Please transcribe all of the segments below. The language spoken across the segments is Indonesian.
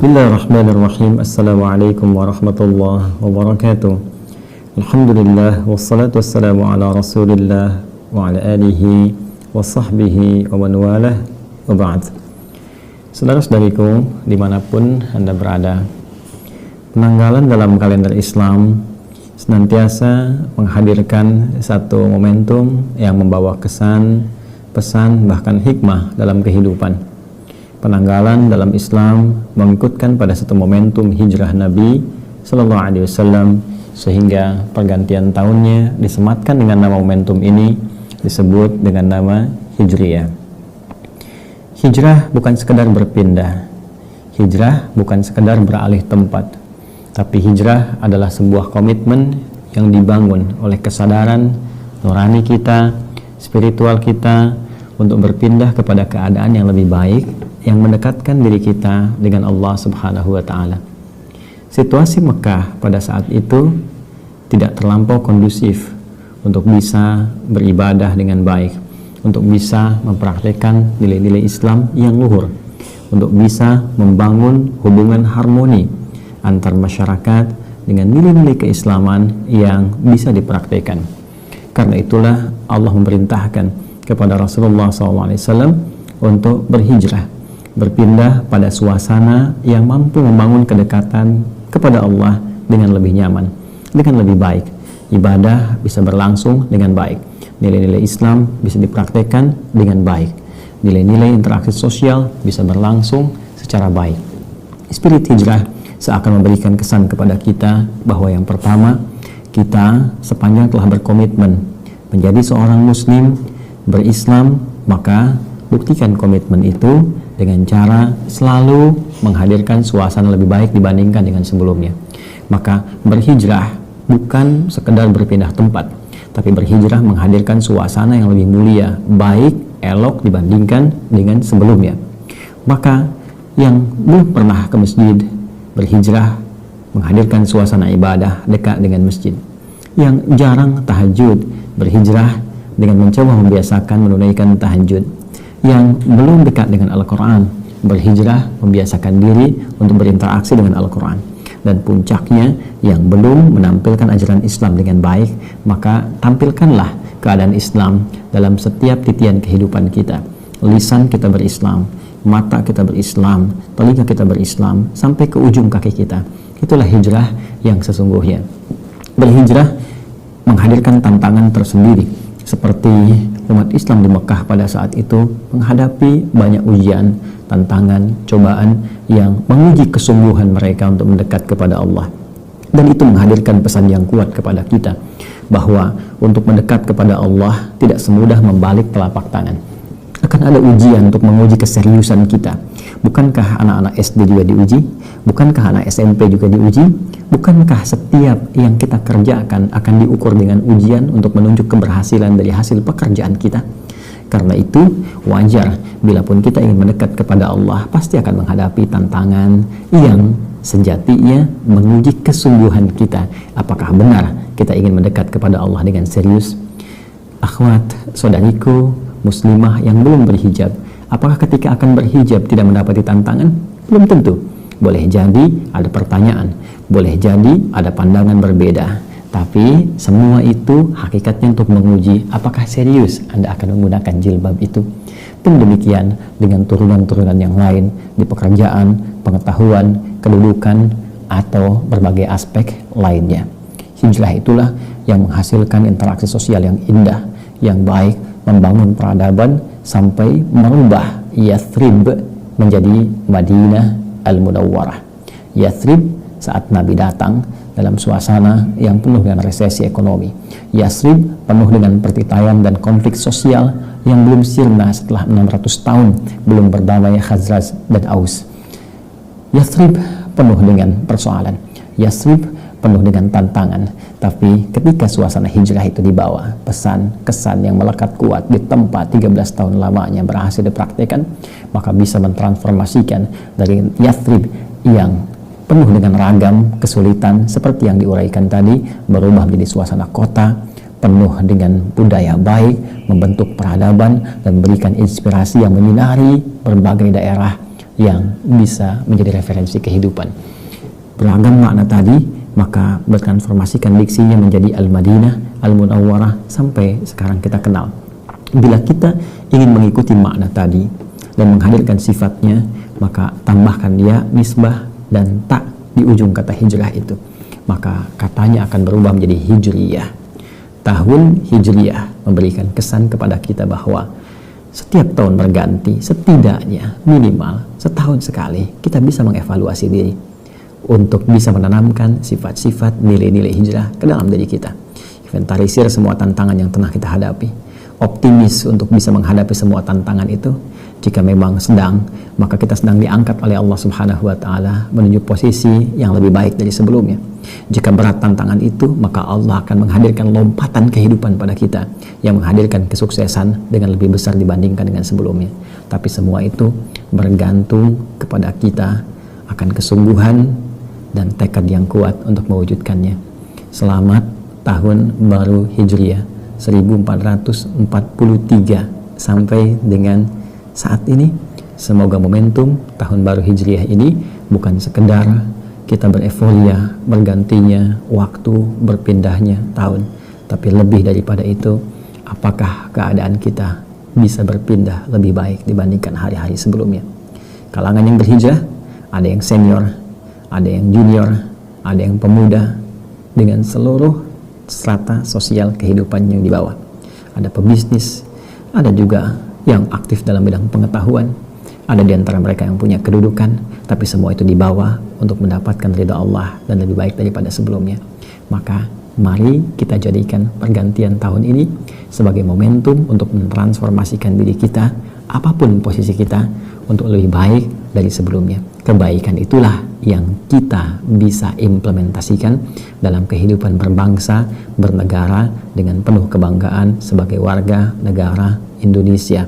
Bismillahirrahmanirrahim. Assalamualaikum warahmatullahi wabarakatuh. Alhamdulillah wassalatu wassalamu ala Rasulillah wa ala alihi wa sahbihi wa man walah wa ba'd. Saudara-saudariku dimanapun Anda berada, penanggalan dalam kalender Islam senantiasa menghadirkan satu momentum yang membawa kesan, pesan, bahkan hikmah dalam kehidupan. Penanggalan dalam Islam mengikutkan pada satu momentum hijrah Nabi Sallallahu Alaihi Wasallam, sehingga pergantian tahunnya disematkan dengan nama momentum ini, disebut dengan nama Hijriyah. Hijrah bukan sekedar berpindah, hijrah bukan sekedar beralih tempat, tapi hijrah adalah sebuah komitmen yang dibangun oleh kesadaran nurani kita, spiritual kita, untuk berpindah kepada keadaan yang lebih baik, yang mendekatkan diri kita dengan Allah Subhanahu wa Ta'ala. Situasi Mekah pada saat itu tidak terlampau kondusif untuk bisa beribadah dengan baik, untuk bisa mempraktikkan nilai-nilai Islam yang luhur, untuk bisa membangun hubungan harmoni antar masyarakat dengan nilai-nilai keislaman yang bisa dipraktikkan. Karena itulah Allah memerintahkan kepada Rasulullah SAW untuk berhijrah, berpindah pada suasana yang mampu membangun kedekatan kepada Allah dengan lebih nyaman, dengan lebih baik. Ibadah bisa berlangsung dengan baik, nilai-nilai Islam bisa dipraktekkan dengan baik, nilai-nilai interaksi sosial bisa berlangsung secara baik. Spirit hijrah seakan memberikan kesan kepada kita bahwa yang pertama, kita sepanjang telah berkomitmen menjadi seorang muslim, berislam, maka buktikan komitmen itu dengan cara selalu menghadirkan suasana lebih baik dibandingkan dengan sebelumnya. Maka berhijrah bukan sekedar berpindah tempat, tapi berhijrah menghadirkan suasana yang lebih mulia, baik, elok dibandingkan dengan sebelumnya. Maka yang belum pernah ke masjid, berhijrah menghadirkan suasana ibadah dekat dengan masjid. Yang jarang tahajud, berhijrah dengan mencoba membiasakan menunaikan tahajud. Yang belum dekat dengan Al-Quran, berhijrah membiasakan diri untuk berinteraksi dengan Al-Quran. Dan puncaknya, yang belum menampilkan ajaran Islam dengan baik, maka tampilkanlah keadaan Islam dalam setiap titian kehidupan kita. Lisan kita berislam, mata kita berislam, telinga kita berislam, sampai ke ujung kaki kita. Itulah hijrah yang sesungguhnya. Berhijrah menghadirkan tantangan tersendiri, seperti umat Islam di Mekah pada saat itu menghadapi banyak ujian, tantangan, cobaan yang menguji kesungguhan mereka untuk mendekat kepada Allah. Dan itu menghadirkan pesan yang kuat kepada kita bahwa untuk mendekat kepada Allah tidak semudah membalik telapak tangan. Akan ada ujian untuk menguji keseriusan kita. Bukankah anak-anak SD juga diuji? Bukankah anak SMP juga diuji? Bukankah setiap yang kita kerjakan akan diukur dengan ujian untuk menunjuk keberhasilan dari hasil pekerjaan kita? Karena itu wajar bila pun kita ingin mendekat kepada Allah, pasti akan menghadapi tantangan yang sejatinya menguji kesungguhan kita. Apakah benar kita ingin mendekat kepada Allah dengan serius? Akhwat, saudariku muslimah yang belum berhijab, apakah ketika akan berhijab tidak mendapati tantangan? Belum tentu. Boleh jadi ada pertanyaan, boleh jadi ada pandangan berbeda, tapi semua itu hakikatnya untuk menguji apakah serius Anda akan menggunakan jilbab itu. Pun demikian dengan turunan-turunan yang lain di pekerjaan, pengetahuan, kedudukan, atau berbagai aspek lainnya. Hijrah itulah yang menghasilkan interaksi sosial yang indah, yang baik, membangun peradaban sampai merubah Yathrib menjadi Madinah Al-Munawwarah. Yathrib saat Nabi datang dalam suasana yang penuh dengan resesi ekonomi. Yathrib penuh dengan pertikaian dan konflik sosial yang belum sirna setelah 600 tahun belum berdamai Khazraj dan Aus. Yathrib penuh dengan persoalan. Yathrib penuh dengan tantangan. Tapi ketika suasana hijrah itu dibawa, pesan, kesan yang melekat kuat di tempat 13 tahun lamanya berhasil dipraktikkan, maka bisa mentransformasikan dari Yathrib yang penuh dengan ragam kesulitan seperti yang diuraikan tadi, berubah menjadi suasana kota penuh dengan budaya baik, membentuk peradaban dan memberikan inspirasi yang menyinari berbagai daerah yang bisa menjadi referensi kehidupan. Beragam makna tadi, maka bertransformasikan diksinya menjadi Al-Madinah, Al-Munawwarah, sampai sekarang kita kenal. Bila kita ingin mengikuti makna tadi dan menghadirkan sifatnya, maka tambahkan ya, nisbah, dan tak di ujung kata hijrah itu, maka katanya akan berubah menjadi hijriyah. Tahun hijriyah memberikan kesan kepada kita bahwa setiap tahun berganti, setidaknya minimal setahun sekali kita bisa mengevaluasi diri untuk bisa menanamkan sifat-sifat nilai-nilai hijrah ke dalam diri kita. Inventarisir semua tantangan yang tengah kita hadapi, optimis untuk bisa menghadapi semua tantangan itu. Jika memang sedang, maka kita sedang diangkat oleh Allah Subhanahu wa Ta'ala menuju posisi yang lebih baik dari sebelumnya. Jika berat tantangan itu, maka Allah akan menghadirkan lompatan kehidupan pada kita yang menghadirkan kesuksesan dengan lebih besar dibandingkan dengan sebelumnya. Tapi semua itu bergantung kepada kita akan kesungguhan dan tekad yang kuat untuk mewujudkannya. Selamat tahun baru Hijriah 1443 sampai dengan saat ini. Semoga momentum tahun baru Hijriah ini bukan sekedar kita bereforia bergantinya waktu, berpindahnya tahun, tapi lebih daripada itu, apakah keadaan kita bisa berpindah lebih baik dibandingkan hari-hari sebelumnya. Kalangan yang berhijrah, ada yang senior, ada yang junior, ada yang pemuda, dengan seluruh strata sosial kehidupan yang dibawa. Ada pebisnis, ada juga yang aktif dalam bidang pengetahuan, ada di antara mereka yang punya kedudukan, tapi semua itu dibawa untuk mendapatkan ridha Allah dan lebih baik daripada sebelumnya. Maka mari kita jadikan pergantian tahun ini sebagai momentum untuk mentransformasikan diri kita, apapun posisi kita, untuk lebih baik dari sebelumnya. Kebaikan itulah yang kita bisa implementasikan dalam kehidupan berbangsa, bernegara dengan penuh kebanggaan sebagai warga negara Indonesia.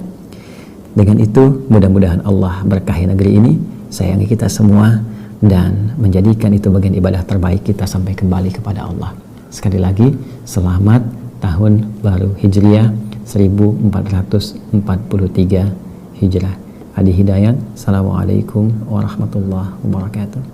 Dengan itu, mudah-mudahan Allah berkahi negeri ini, sayangi kita semua, dan menjadikan itu bagian ibadah terbaik kita sampai kembali kepada Allah. Sekali lagi, selamat tahun baru Hijriah 1443 Hijrah. Hadi Hidayat. Assalamualaikum warahmatullahi wabarakatuh.